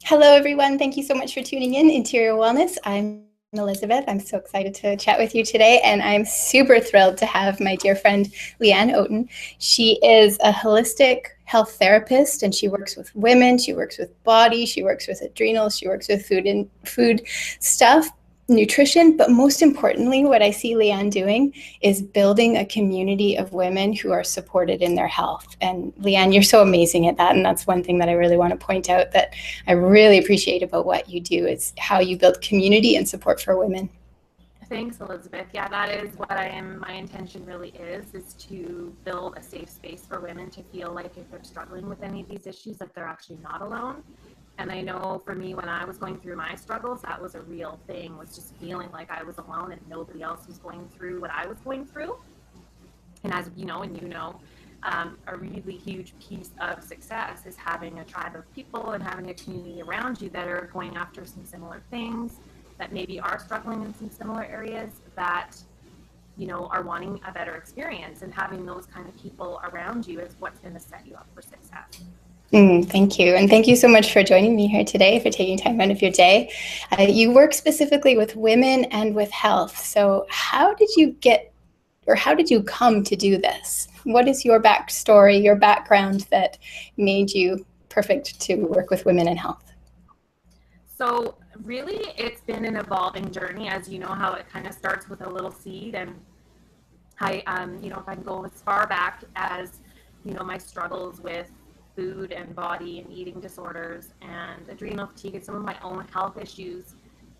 Hello, everyone. Thank you so much for tuning in. Interior Wellness. I'm Elizabeth. I'm so excited to chat with you today, and I'm super thrilled to have my dear friend Leanne Oaten. She is a holistic health therapist, and she works with women. She works with body. She works with adrenals. She works with food stuff, nutrition. But most importantly, what I see Leanne doing is building a community of women who are supported in their health. And Leanne, you're so amazing at that, and that's one thing that I really want to point out that I really appreciate about what you do is how you build community and support for women. Thanks, Elizabeth. Yeah, that is what I am. My intention really is to build a safe space for women to feel like if they're struggling with any of these issues, that they're actually not alone. And I know for me, when I was going through my struggles, that was a real thing, was just feeling like I was alone and nobody else was going through what I was going through. And as you know, a really huge piece of success is having a tribe of people and having a community around you that are going after some similar things, that maybe are struggling in some similar areas, that are wanting a better experience. And having those kind of people around you is what's going to set you up for success. Thank you. And thank you so much for joining me here today, for taking time out of your day. You work specifically with women and with health. So, how did you get, or how did you come to do this? What is your backstory, your background that made you perfect to work with women and health? So, really, it's been an evolving journey, as you know, how it kind of starts with a little seed. And if I can go as far back as, my struggles with food and body and eating disorders and adrenal fatigue and some of my own health issues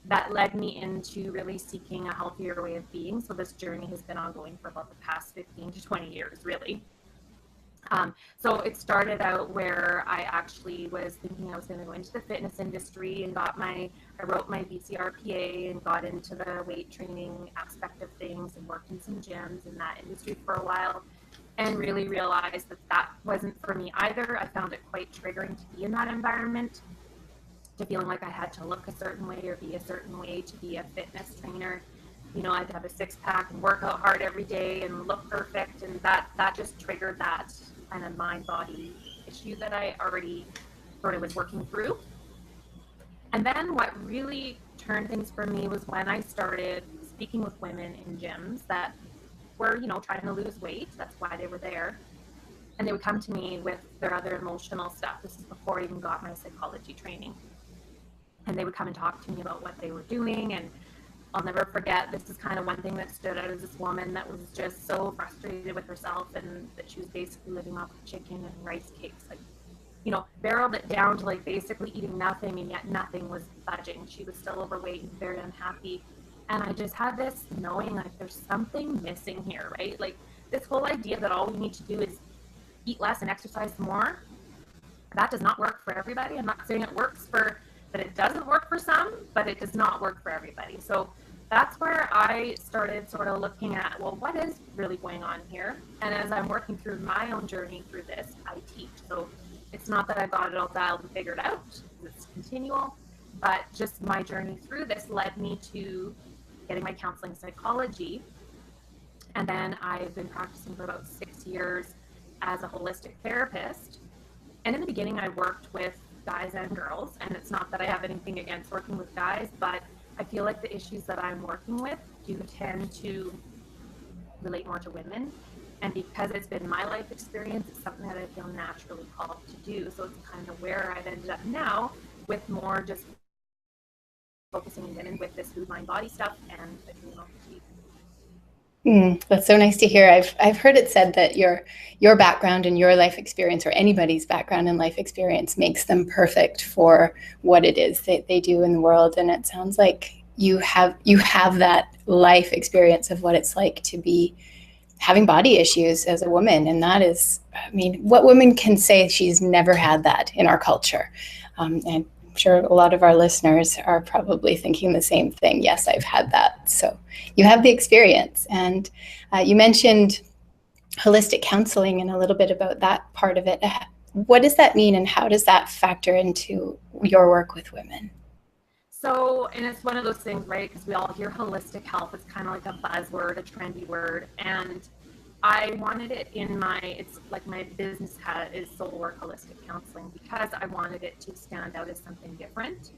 that led me into really seeking a healthier way of being. So this journey has been ongoing for about the past 15 to 20 years, really. So it started out where I actually was thinking I was going to go into the fitness industry and I wrote my BCRPA and got into the weight training aspect of things and worked in some gyms in that industry for a while, and really realized that that wasn't for me either. I found it quite triggering to be in that environment, to feeling like I had to look a certain way or be a certain way to be a fitness trainer. I'd have a six pack and work out hard every day and look perfect, and that just triggered that kind of mind body issue that I already sort of was working through. And then what really turned things for me was when I started speaking with women in gyms that were, trying to lose weight. That's why they were there. And they would come to me with their other emotional stuff. This is before I even got my psychology training. And they would come and talk to me about what they were doing. And I'll never forget, this is kind of one thing that stood out, as this woman that was just so frustrated with herself, and that she was basically living off of chicken and rice cakes, like, barreled it down to like basically eating nothing, and yet nothing was budging. She was still overweight and very unhappy. And I just had this knowing, like, there's something missing here, right? Like, this whole idea that all we need to do is eat less and exercise more, that does not work for everybody. I'm not saying that it doesn't work for some, but it does not work for everybody. So that's where I started sort of looking at, well, what is really going on here? And as I'm working through my own journey through this, I teach. So it's not that I've got it all dialed and figured out, it's continual, but just my journey through this led me to getting my counseling psychology. And then I've been practicing for about 6 years as a holistic therapist. And in the beginning, I worked with guys and girls, and it's not that I have anything against working with guys, but I feel like the issues that I'm working with do tend to relate more to women. And because it's been my life experience, it's something that I feel naturally called to do. So it's kind of where I've ended up now, with more just focusing on women with this food, mind, body stuff and adrenal fatigue. That's so nice to hear. I've heard it said that your background and your life experience, or anybody's background and life experience, makes them perfect for what it is that they do in the world. And it sounds like you have that life experience of what it's like to be having body issues as a woman. And that is, I mean, what woman can say she's never had that in our culture? And I'm sure a lot of our listeners are probably thinking the same thing. Yes, I've had that. So you have the experience. And you mentioned holistic counseling and a little bit about that part of it. What does that mean, and how does that factor into your work with women? So, and it's one of those things, right? Because we all hear holistic health. It's kind of like a buzzword, a trendy word. And I wanted it in my, it's like my business is soul work holistic counseling, because I wanted it to stand out as something different,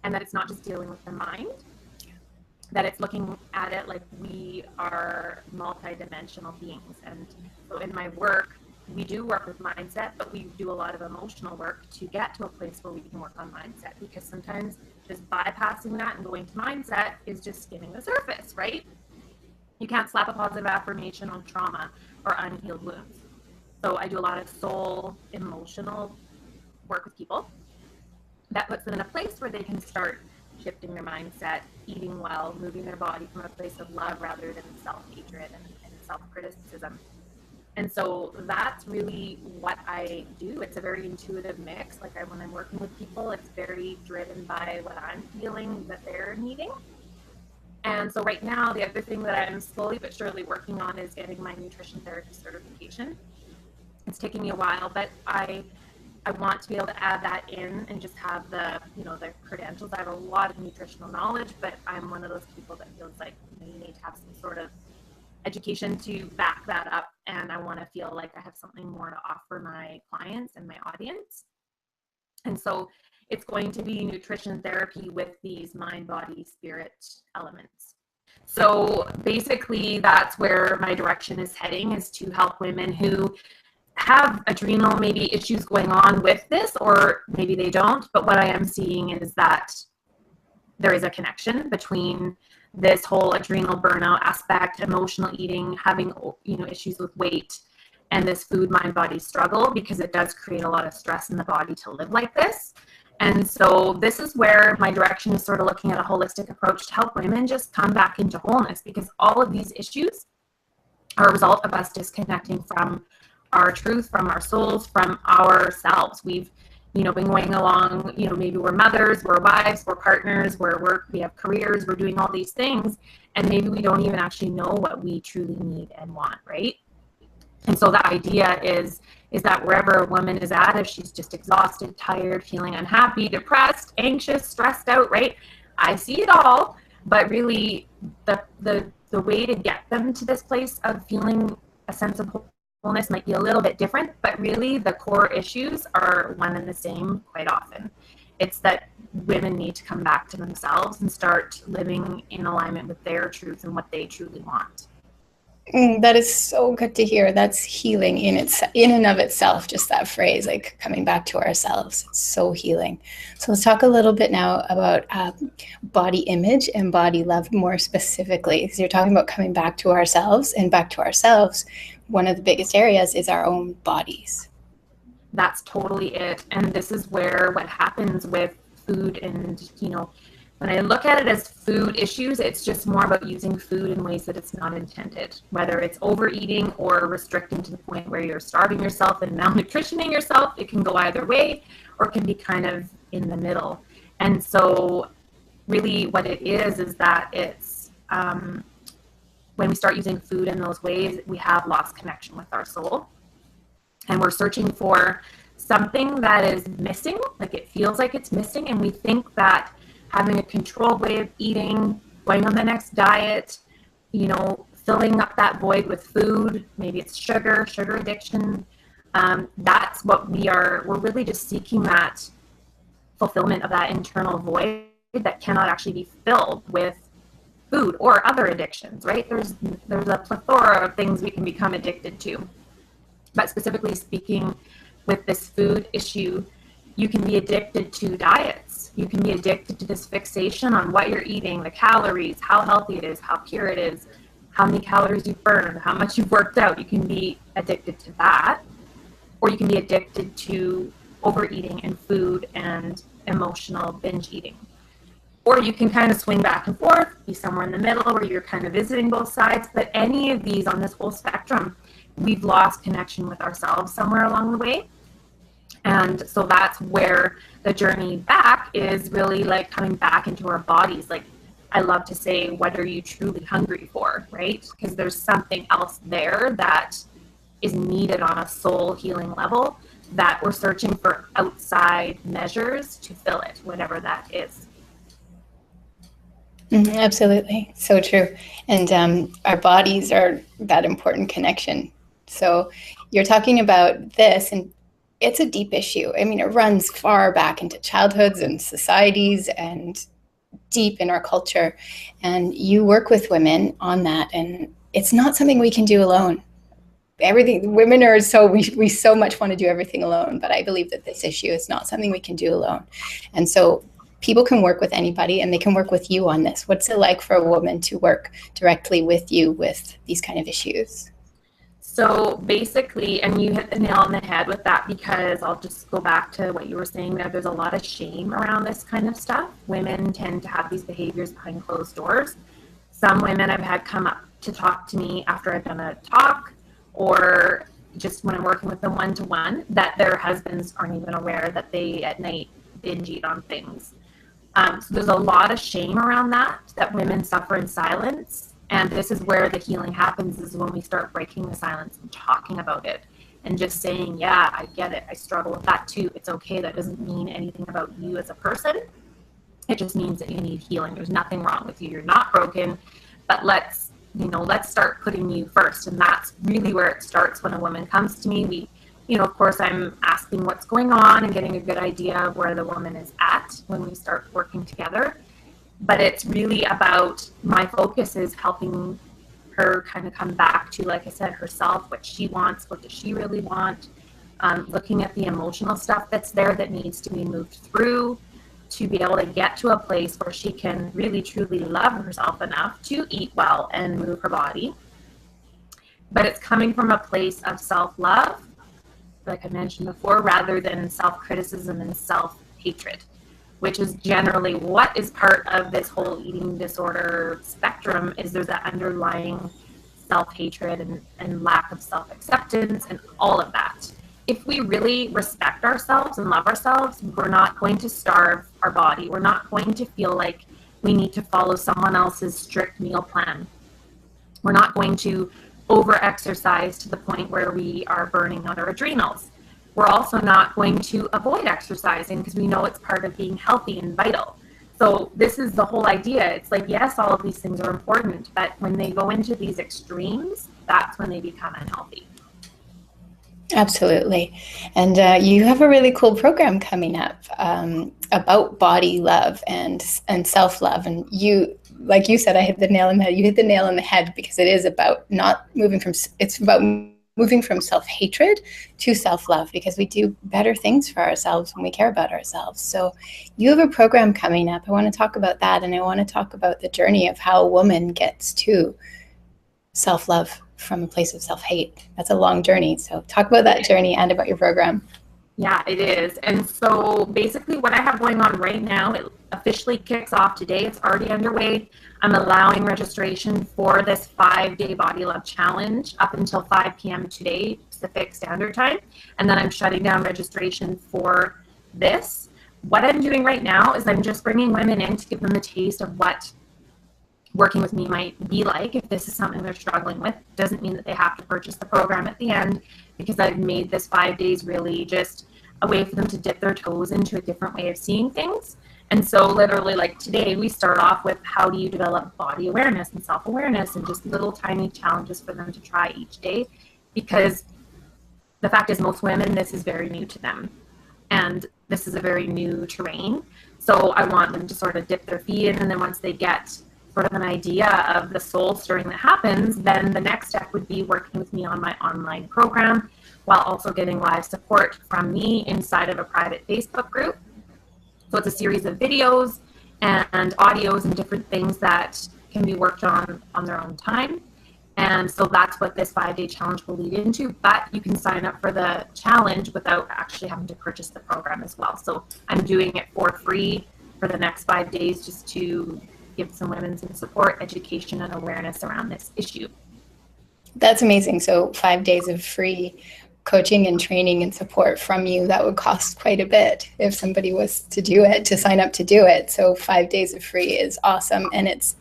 and that it's not just dealing with the mind, that it's looking at it like we are multidimensional beings. And so in my work, we do work with mindset, but we do a lot of emotional work to get to a place where we can work on mindset, because sometimes just bypassing that and going to mindset is just skimming the surface, right? You can't slap a positive affirmation on trauma or unhealed wounds. So I do a lot of soul emotional work with people that puts them in a place where they can start shifting their mindset, eating well, moving their body from a place of love rather than self-hatred and self-criticism. And so that's really what I do. It's a very intuitive mix. Like when I'm working with people, it's very driven by what I'm feeling that they're needing. And so right now, the other thing that I'm slowly but surely working on is getting my nutrition therapy certification. It's taking me a while, but I want to be able to add that in and just have the, the credentials. I have a lot of nutritional knowledge, but I'm one of those people that feels like you need to have some sort of education to back that up. And I want to feel like I have something more to offer my clients and my audience. And so it's going to be nutrition therapy with these mind, body, spirit elements. So basically that's where my direction is heading, is to help women who have adrenal maybe issues going on with this, or maybe they don't. But what I am seeing is that there is a connection between this whole adrenal burnout aspect, emotional eating, having issues with weight, and this food, mind, body struggle, because it does create a lot of stress in the body to live like this. And so this is where my direction is sort of looking at a holistic approach to help women just come back into wholeness, because all of these issues are a result of us disconnecting from our truth, from our souls, from ourselves. We've been going along, maybe we're mothers, we're wives, we're partners, we have careers, we're doing all these things, and maybe we don't even actually know what we truly need and want, right? And so the idea is that wherever a woman is at, if she's just exhausted, tired, feeling unhappy, depressed, anxious, stressed out, right? I see it all, but really the way to get them to this place of feeling a sense of wholeness might be a little bit different, but really the core issues are one and the same quite often. It's that women need to come back to themselves and start living in alignment with their truth and what they truly want. That is so good to hear. That's healing in and of itself. Just that phrase, like coming back to ourselves. It's so healing. So let's talk a little bit now about body image and body love more specifically. Because you're talking about coming back to ourselves, and back to ourselves, one of the biggest areas is our own bodies. That's totally it. And this is where what happens with food and, when I look at it as food issues, it's just more about using food in ways that it's not intended, whether it's overeating or restricting to the point where you're starving yourself and malnutritioning yourself. It can go either way, or it can be kind of in the middle. And so really what it is that it's when we start using food in those ways, we have lost connection with our soul. And we're searching for something that is missing, like it feels like it's missing, and we think that having a controlled way of eating, going on the next diet, filling up that void with food, maybe it's sugar addiction. That's what we're really just seeking that fulfillment of that internal void that cannot actually be filled with food or other addictions, right? There's a plethora of things we can become addicted to. But specifically speaking, with this food issue, you can be addicted to diets. You can be addicted to this fixation on what you're eating, the calories, how healthy it is, how pure it is, how many calories you burn, how much you've worked out. You can be addicted to that. Or you can be addicted to overeating and food and emotional binge eating. Or you can kind of swing back and forth, be somewhere in the middle where you're kind of visiting both sides. But any of these on this whole spectrum, we've lost connection with ourselves somewhere along the way. And so that's where the journey back is really like coming back into our bodies. Like I love to say, what are you truly hungry for, right? Because there's something else there that is needed on a soul healing level that we're searching for outside measures to fill it, whatever that is. Absolutely. So true. And our bodies are that important connection. So you're talking about this, and it's a deep issue. I mean, it runs far back into childhoods and societies and deep in our culture. And you work with women on that, and it's not something we can do alone. Everything, women are so, we so much want to do everything alone, but I believe that this issue is not something we can do alone. And so people can work with anybody, and they can work with you on this. What's it like for a woman to work directly with you with these kind of issues? So basically, and you hit the nail on the head with that, because I'll just go back to what you were saying there. There's a lot of shame around this kind of stuff. Women tend to have these behaviors behind closed doors. Some women I've had come up to talk to me after I've done a talk, or just when I'm working with them one-to-one, that their husbands aren't even aware that they at night binge eat on things. So there's a lot of shame around that women suffer in silence. And this is where the healing happens, is when we start breaking the silence and talking about it and just saying, yeah, I get it. I struggle with that too. It's okay. That doesn't mean anything about you as a person. It just means that you need healing. There's nothing wrong with you. You're not broken, but let's start putting you first. And that's really where it starts when a woman comes to me. Of course, I'm asking what's going on and getting a good idea of where the woman is at when we start working together. But it's really about, my focus is helping her kind of come back to, like I said, herself, what she wants, what does she really want, looking at the emotional stuff that's there that needs to be moved through to be able to get to a place where she can really truly love herself enough to eat well and move her body. But it's coming from a place of self-love, like I mentioned before, rather than self-criticism and self-hatred, which is generally what is part of this whole eating disorder spectrum. Is there's that underlying self-hatred and lack of self-acceptance and all of that. If we really respect ourselves and love ourselves, we're not going to starve our body. We're not going to feel like we need to follow someone else's strict meal plan. We're not going to over-exercise to the point where we are burning out our adrenals. We're also not going to avoid exercising because we know it's part of being healthy and vital. So this is the whole idea. It's like, yes, all of these things are important, but when they go into these extremes, that's when they become unhealthy. Absolutely. And you have a really cool program coming up about body love and self-love. And you, like you said, I hit the nail on the head. You hit the nail on the head, because it is about not moving from, it's about moving from self-hatred to self-love, because we do better things for ourselves when we care about ourselves. So you have a program coming up. I want to talk about that. And I want to talk about the journey of how a woman gets to self-love from a place of self-hate. That's a long journey. So talk about that journey and about your program. Yeah, it is. And so basically what I have going on right now, it officially kicks off today. It's already underway. I'm allowing registration for this 5-day Body Love Challenge up until 5 p.m. today, Pacific Standard Time. And then I'm shutting down registration for this. What I'm doing right now is I'm just bringing women in to give them a taste of what working with me might be like. If this is something they're struggling with, doesn't mean that they have to purchase the program at the end, because I've made this 5 days really just a way for them to dip their toes into a different way of seeing things. And so literally, like today, we start off with how do you develop body awareness and self-awareness, and just little tiny challenges for them to try each day, because the fact is most women, this is very new to them. And this is a very new terrain. So I want them to sort of dip their feet in, and then once they get sort of an idea of the soul stirring that happens, then the next step would be working with me on my online program, while also getting live support from me inside of a private Facebook group. So it's a series of videos and audios and different things that can be worked on their own time. And so that's what this 5-day challenge will lead into. But you can sign up for the challenge without actually having to purchase the program as well. So I'm doing it for free for the next 5 days, just to give some women some support, education, and awareness around this issue. That's amazing. So 5 days of free coaching and training and support from you. That would cost quite a bit if somebody was to do it, to sign up to do it. So 5 days of free is awesome. And it's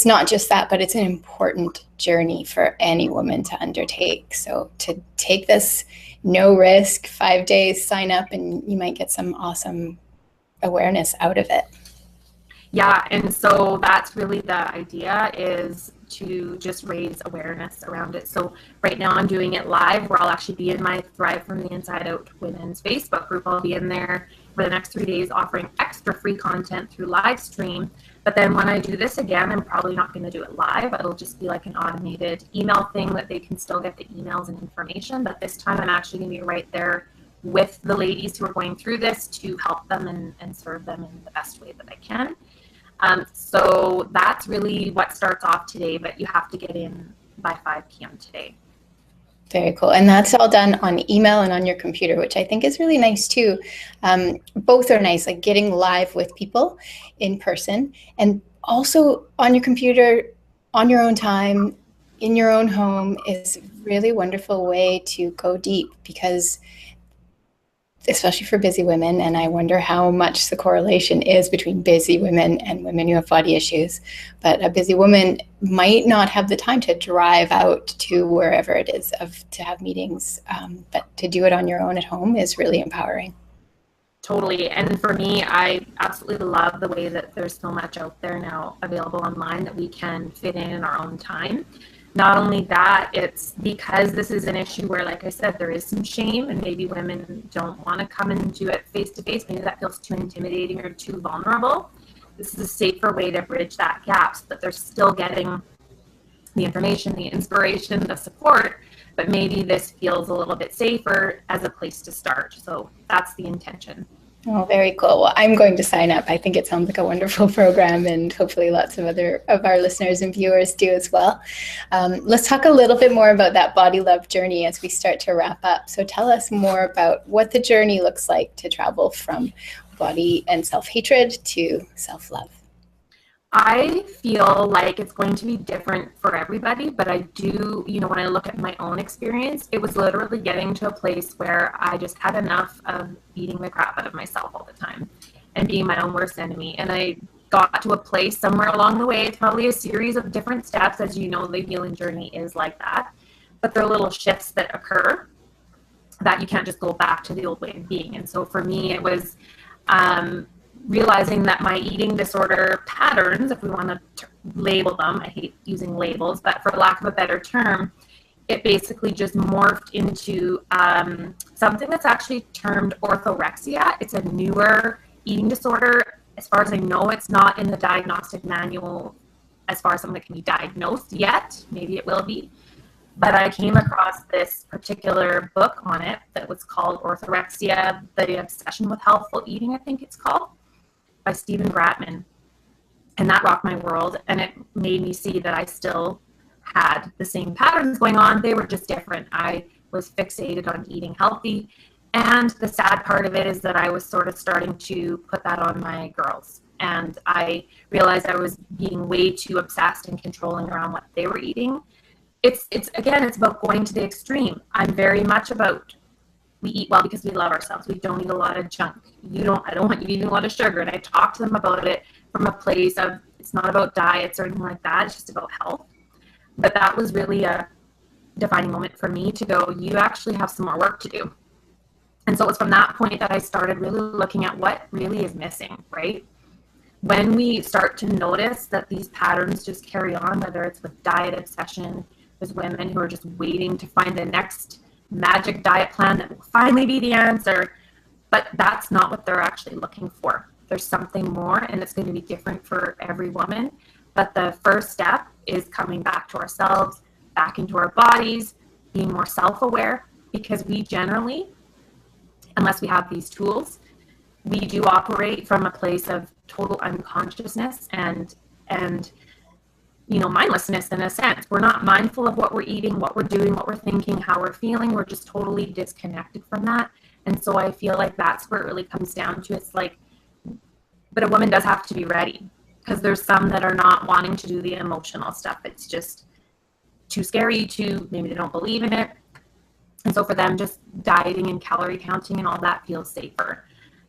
not just that, but it's an important journey for any woman to undertake. So to take this no risk 5 days, sign up, and you might get some awesome awareness out of it. Yeah, and so that's really the idea, is to just raise awareness around it. So right now I'm doing it live, where I'll actually be in my Thrive from the Inside Out Women's Facebook group. I'll be in there for the next 3 days offering extra free content through live stream. But then when I do this again, I'm probably not going to do it live. It'll just be like an automated email thing that they can still get the emails and information. But this time I'm actually going to be right there with the ladies who are going through this to help them and serve them in the best way that I can. So that's really what starts off today, but you have to get in by 5 p.m. today. Very cool. And that's all done on email and on your computer, which I think is really nice too. Both are nice, like getting live with people in person, and also on your computer, on your own time, in your own home, is a really wonderful way to go deep, because especially for busy women, and I wonder how much the correlation is between busy women and women who have body issues. But a busy woman might not have the time to drive out to wherever it is to have meetings, but to do it on your own at home is really empowering. Totally. And for me, I absolutely love the way that there's so much out there now available online that we can fit in our own time. Not only that, it's because this is an issue where, like I said, there is some shame, and maybe women don't want to come and do it face to face. Maybe that feels too intimidating or too vulnerable. This is a safer way to bridge that gap, so that they're still getting the information, the inspiration, the support, but maybe this feels a little bit safer as a place to start. So that's the intention. Oh, very cool. Well, I'm going to sign up. I think it sounds like a wonderful program, and hopefully lots of other of our listeners and viewers do as well. Let's talk a little bit more about that body love journey as we start to wrap up. So tell us more about what the journey looks like to travel from body and self-hatred to self-love. I feel like it's going to be different for everybody, but I do, when I look at my own experience, it was literally getting to a place where I just had enough of beating the crap out of myself all the time and being my own worst enemy. And I got to a place somewhere along the way. It's probably a series of different steps. As you know, the healing journey is like that. But there are little shifts that occur that you can't just go back to the old way of being. And so for me, it was realizing that my eating disorder patterns, if we want to label them, I hate using labels, but for lack of a better term, it basically just morphed into something that's actually termed orthorexia. It's a newer eating disorder. As far as I know, it's not in the diagnostic manual as far as something that can be diagnosed yet. Maybe it will be. But I came across this particular book on it that was called Orthorexia, The Obsession with Healthful Eating, I think it's called, by Stephen Bratman. And that rocked my world, and it made me see that I still had the same patterns going on. They were just different. I was fixated on eating healthy, and the sad part of it is that I was sort of starting to put that on my girls. And I realized I was being way too obsessed and controlling around what they were eating. It's about going to the extreme. I'm very much about, we eat well because we love ourselves. We don't eat a lot of junk. I don't want you eating a lot of sugar. And I talk to them about it from a place of, it's not about diets or anything like that. It's just about health. But that was really a defining moment for me to go, you actually have some more work to do. And so it was from that point that I started really looking at what really is missing, right? When we start to notice that these patterns just carry on, whether it's with diet obsession, there's women who are just waiting to find the next magic diet plan that will finally be the answer, but that's not what they're actually looking for. There's something more, and it's going to be different for every woman. But the first step is coming back to ourselves, back into our bodies, being more self-aware, because we generally, unless we have these tools, we do operate from a place of total unconsciousness and mindlessness in a sense. We're not mindful of what we're eating, what we're doing, what we're thinking, how we're feeling. We're just totally disconnected from that. And so I feel like that's where it really comes down to. It's like, but a woman does have to be ready, because there's some that are not wanting to do the emotional stuff. It's just too scary, maybe they don't believe in it. And so for them, just dieting and calorie counting and all that feels safer.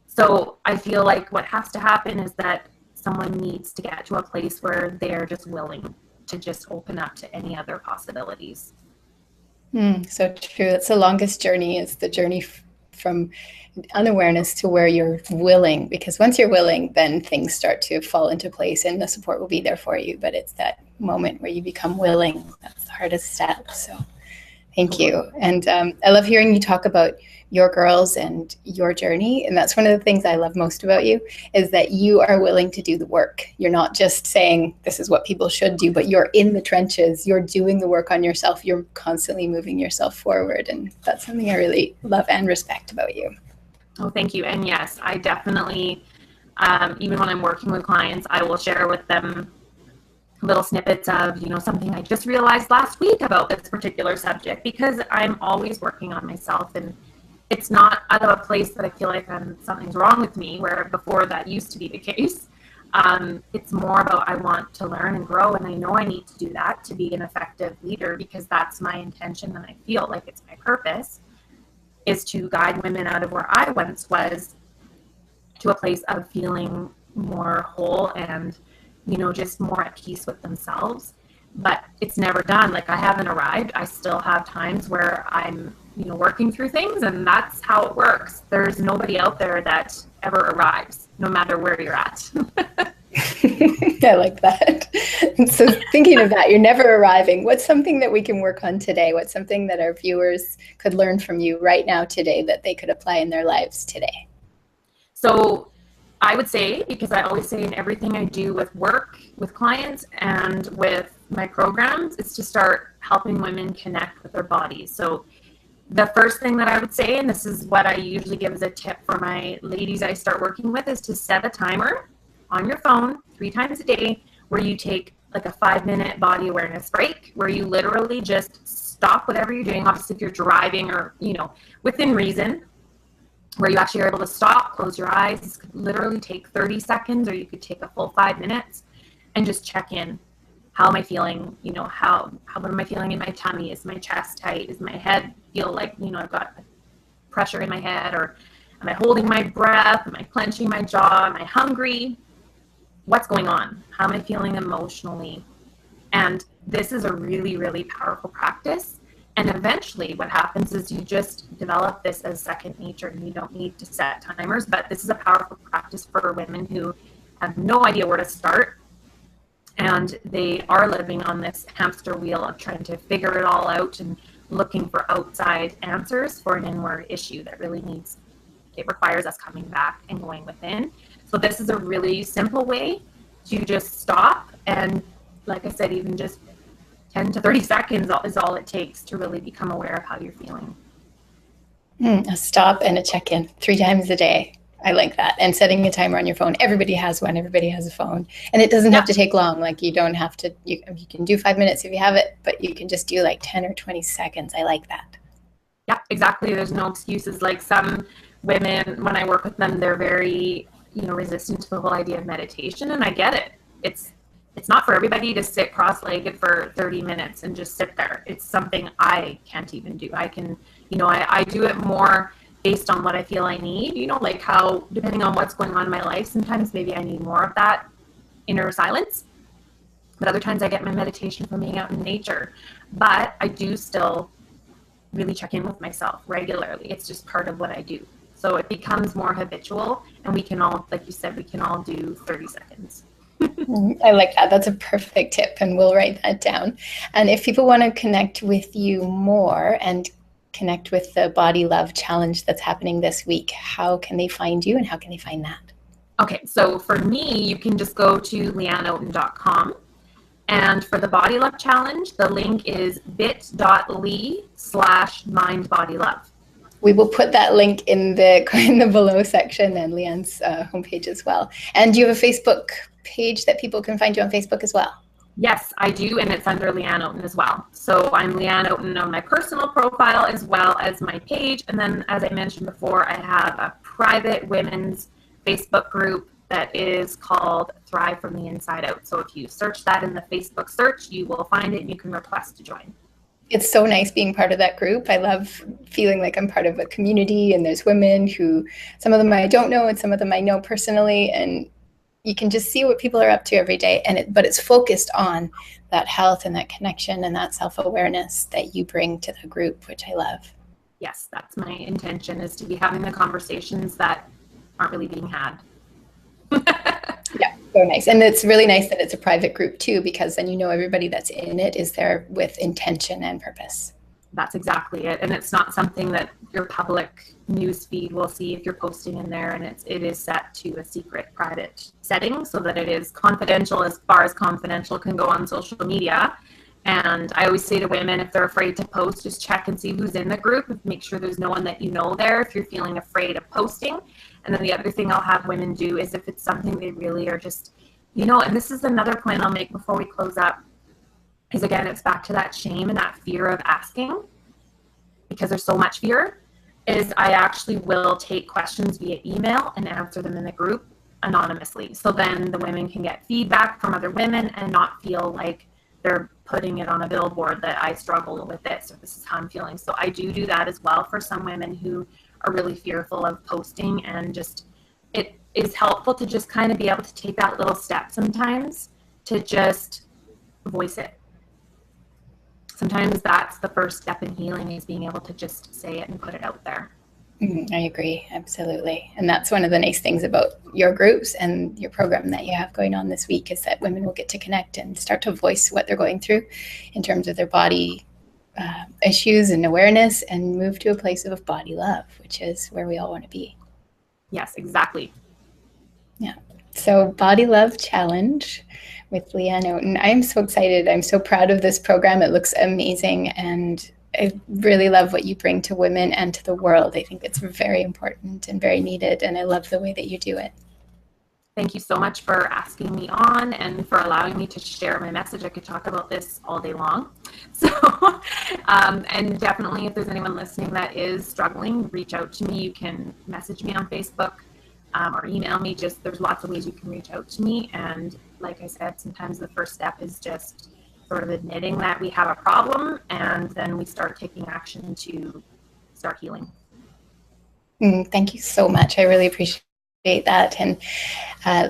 So I feel like what has to happen is that someone needs to get to a place where they're just willing to just open up to any other possibilities. So true. That's the longest journey, is the journey from unawareness to where you're willing, because once you're willing, then things start to fall into place and the support will be there for you. But it's that moment where you become willing. That's the hardest step. So thank you. And I love hearing you talk about your girls and your journey. And that's one of the things I love most about you, is that you are willing to do the work. You're not just saying this is what people should do, but you're in the trenches. You're doing the work on yourself. You're constantly moving yourself forward. And that's something I really love and respect about you. Oh, thank you. And yes, I definitely, even when I'm working with clients, I will share with them little snippets of, something I just realized last week about this particular subject, because I'm always working on myself, and it's not out of a place that I feel like something's wrong with me, where before that used to be the case. It's more about I want to learn and grow, and I know I need to do that to be an effective leader, because that's my intention, and I feel like it's my purpose, is to guide women out of where I once was to a place of feeling more whole and, just more at peace with themselves. But it's never done. Like, I haven't arrived. I still have times where I'm, working through things, and that's how it works. There's nobody out there that ever arrives, no matter where you're at. I like that. And so thinking of that, you're never arriving. What's something that we can work on today? What's something that our viewers could learn from you right now today that they could apply in their lives today? So I would say, because I always say in everything I do with work, with clients, and with my programs, is to start helping women connect with their bodies. So the first thing that I would say, and this is what I usually give as a tip for my ladies I start working with, is to set a timer on your phone 3 times a day where you take like a 5-minute body awareness break, where you literally just stop whatever you're doing. Obviously, if you're driving or, within reason, where you actually are able to stop, close your eyes. This could literally take 30 seconds, or you could take a full 5 minutes and just check in. How am I feeling? What am I feeling in my tummy? Is my chest tight? Is my head feel like, I've got pressure in my head? Or am I holding my breath? Am I clenching my jaw? Am I hungry? What's going on? How am I feeling emotionally? And this is a really, really powerful practice. And eventually what happens is you just develop this as second nature, and you don't need to set timers. But this is a powerful practice for women who have no idea where to start, and they are living on this hamster wheel of trying to figure it all out and looking for outside answers for an inward issue that really requires us coming back and going within. So this is a really simple way to just stop, and like I said, even just 10 to 30 seconds is all it takes to really become aware of how you're feeling. A stop and a check-in 3 times a day. I like that. And setting a timer on your phone. Everybody has one. Everybody has a phone. And it doesn't have to take long. Like, you don't have to, you can do 5 minutes if you have it, but you can just do like 10 or 20 seconds. I like that. Yeah, exactly. There's no excuses. Like, some women, when I work with them, they're very, resistant to the whole idea of meditation. And I get it. It's not for everybody to sit cross-legged for 30 minutes and just sit there. It's something I can't even do. I can, I do it more based on what I feel I need, like how, depending on what's going on in my life, sometimes maybe I need more of that inner silence. But other times I get my meditation from being out in nature. But I do still really check in with myself regularly. It's just part of what I do. So it becomes more habitual, and we can all, like you said, we can all do 30 seconds. I like that. That's a perfect tip, and we'll write that down. And if people want to connect with you more and connect with the Body Love Challenge that's happening this week, how can they find you, and how can they find that? Okay, so for me, you can just go to leanneoaten.com. And for the Body Love Challenge, the link is bit.ly/mindbodylove. We will put that link in the below section, and Leanne's homepage as well. And do you have a Facebook page that people can find you on Facebook as well? Yes, I do, and it's under Leanne Oaten as well. So I'm Leanne Oaten on my personal profile as well as my page. And then, as I mentioned before, I have a private women's Facebook group that is called Thrive from the Inside Out. So if you search that in the Facebook search, you will find it, and you can request to join. It's so nice being part of that group. I love feeling like I'm part of a community, and there's women who, some of them I don't know and some of them I know personally, and you can just see what people are up to every day. But it's focused on that health and that connection and that self-awareness that you bring to the group, which I love. yes, that's my intention, is to be having the conversations that aren't really being had. Yeah, so nice. And it's really nice that it's a private group too, because then you know everybody that's in it is there with intention and purpose. That's exactly it. And it's not something that your public news feed will see if you're posting in there, and it is set to a secret private setting so that it is confidential, as far as confidential can go on social media. And I always say to women, if they're afraid to post, just check and see who's in the group. Make sure there's no one that you know there if you're feeling afraid of posting. And then the other thing I'll have women do is, if it's something they really are just, and this is another point I'll make before we close up, is again, it's back to that shame and that fear of asking, because there's so much fear, is I actually will take questions via email and answer them in the group anonymously. So then the women can get feedback from other women and not feel like they're putting it on a billboard that I struggle with this, or this is how I'm feeling. So I do that as well for some women who are really fearful of posting, and just, it is helpful to just kind of be able to take that little step sometimes to just voice it. Sometimes that's the first step in healing, is being able to just say it and put it out there. I agree, absolutely. And that's one of the nice things about your groups and your program that you have going on this week, is that women will get to connect and start to voice what they're going through in terms of their body issues and awareness, and move to a place of body love, which is where we all want to be. Yes, exactly. Yeah. So Body Love Challenge with Leanne Oaten. I'm so excited. I'm so proud of this program. It looks amazing, and I really love what you bring to women and to the world. I think it's very important and very needed, and I love the way that you do it. Thank you so much for asking me on and for allowing me to share my message. I could talk about this all day long. So, and definitely, if there's anyone listening that is struggling, reach out to me. You can message me on Facebook or email me. There's lots of ways you can reach out to me. And like I said, sometimes the first step is just sort of admitting that we have a problem, and then we start taking action to start healing. Thank you so much. I really appreciate that. And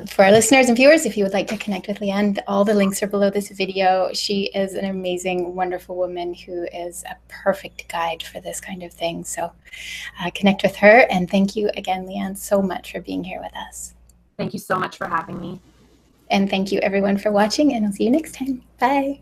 for our listeners and viewers, if you would like to connect with Leanne, all the links are below this video. She is an amazing, wonderful woman who is a perfect guide for this kind of thing. So connect with her. And thank you again, Leanne, so much for being here with us. Thank you so much for having me. And thank you everyone for watching, and I'll see you next time. Bye.